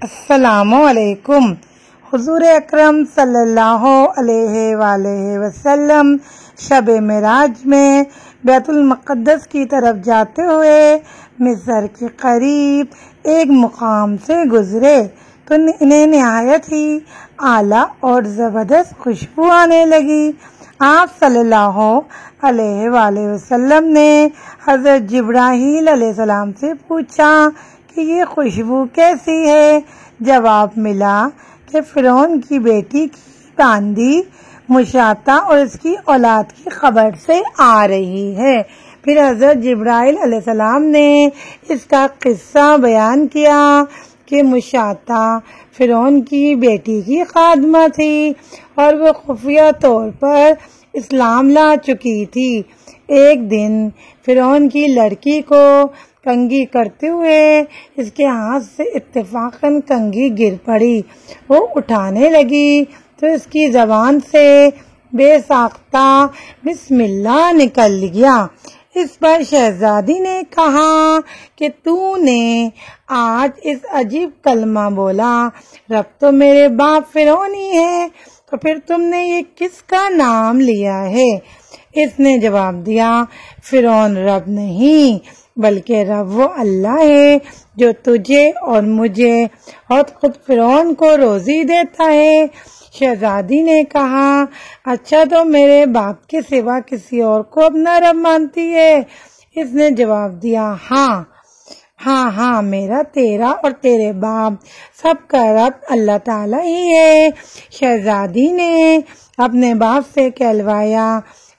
السلام علیکم۔ حضور اکرم صلی اللہ علیہ وآلہ وسلم شب معراج میں بیت المقدس کی طرف جاتے ہوئے مصر کے قریب ایک مقام سے گزرے تو انہیں نہایت ہی اعلیٰ اور زبردست خوشبو آنے لگی۔ آپ صلی اللہ علیہ وآلہ وسلم نے حضرت جبرائیل علیہ السلام سے پوچھا کہ یہ خوشبو کیسی ہے؟ جواب ملا کہ فرعون کی بیٹی کی باندی مشاطہ اور اس کی اولاد کی خبر سے آ رہی ہے۔ پھر حضرت جبرائیل علیہ السلام نے اس کا قصہ بیان کیا کہ مشاطہ فرعون کی بیٹی کی خادمہ تھی اور وہ خفیہ طور پر اسلام لا چکی تھی۔ ایک دن فرعون کی لڑکی کو کنگھی کرتے ہوئے اس کے ہاتھ سے اتفاقاً کنگھی گر پڑی۔ وہ اٹھانے لگی تو اس کی زبان سے بے ساختہ بسم اللہ نکل گیا۔ اس پر شہزادی نے کہا کہ تو نے آج اس عجیب کلمہ بولا، رب تو میرے باپ فرعون ہی ہے، تو پھر تم نے یہ کس کا نام لیا ہے؟ اس نے جواب دیا، فرعون رب نہیں بلکہ رب وہ اللہ ہے جو تجھے اور مجھے اور خود فرعون کو روزی دیتا ہے۔ شہزادی نے کہا، اچھا تو میرے باپ کے سوا کسی اور کو اپنا رب مانتی ہے؟ اس نے جواب دیا، ہاں میرا، تیرا اور تیرے باپ سب کا رب اللہ تعالیٰ ہی ہے۔ شہزادی نے اپنے باپ سے کہلوایا،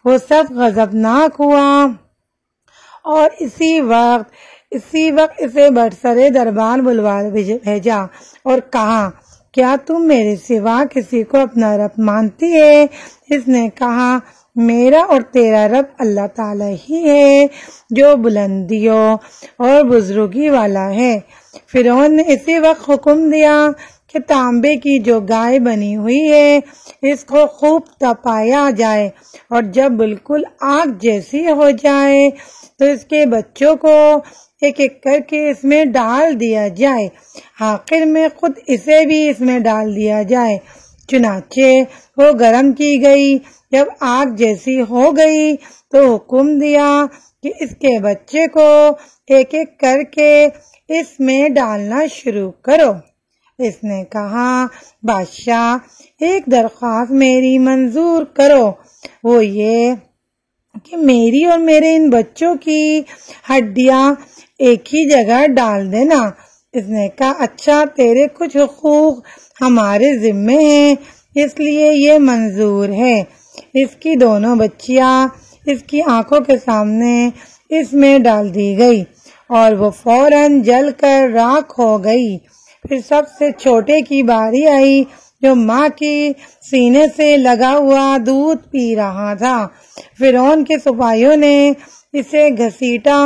وہ سب غضبناک ہوا اور اسی وقت اسے برسرے دربار بلوا بھیجا اور کہا، کیا تم میرے سوا کسی کو اپنا رب مانتی ہے؟ اس نے کہا، میرا اور تیرا رب اللہ تعالیٰ ہی ہے جو بلندیوں اور بزرگی والا ہے۔ فرعون نے اسی وقت حکم دیا کہ تانبے کی جو گائے بنی ہوئی ہے اس کو خوب تپایا جائے اور جب بالکل آگ جیسی ہو جائے تو اس کے بچوں کو ایک ایک کر کے اس میں ڈال دیا جائے، آخر میں خود اسے بھی اس میں ڈال دیا جائے۔ چنانچہ وہ گرم کی گئی۔ جب آگ جیسی ہو گئی تو حکم دیا کہ اس کے بچے کو ایک ایک کر کے اس میں ڈالنا شروع کرو۔ اس نے کہا، بادشاہ ایک درخواست میری منظور کرو، وہ یہ کہ میری اور میرے ان بچوں کی ہڈیاں ایک ہی جگہ ڈال دینا۔ اس نے کہا، اچھا تیرے کچھ حقوق ہمارے ذمے ہیں اس لیے یہ منظور ہے۔ اس کی دونوں بچیاں اس کی آنکھوں کے سامنے اس میں ڈال دی گئی اور وہ فوراً جل کر راکھ ہو گئی۔ پھر سب سے چھوٹے کی باری آئی جو ماں کی سینے سے لگا ہوا دودھ پی رہا تھا۔ فرعون کے سپاہیوں نے اسے گھسیٹا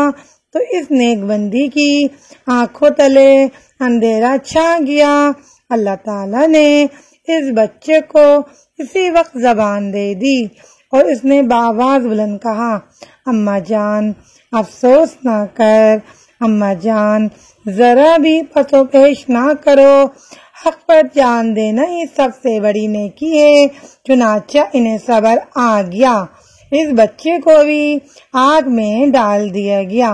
تو اس نیک بندی کی آنکھوں تلے اندھیرا چھا گیا۔ اللہ تعالیٰ نے اس بچے کو اسی وقت زبان دے دی اور اس نے بآواز بلند کہا، اماں جان افسوس نہ کر، اماں جان ذرا بھی پس و پیش نہ کرو، حق پر جان دینا ہی سب سے بڑی نیکی ہے۔ چنانچہ انہیں صبر آ گیا، اس بچے کو بھی آگ میں ڈال دیا گیا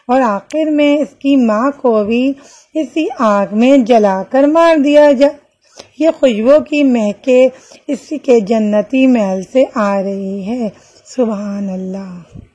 اور آخر میں اس کی ماں کو بھی اسی آگ میں جلا کر مار دیا گیا۔ یہ خوشبو کی مہکیں اسی کے جنتی محل سے آ رہی ہے۔ سبحان اللہ۔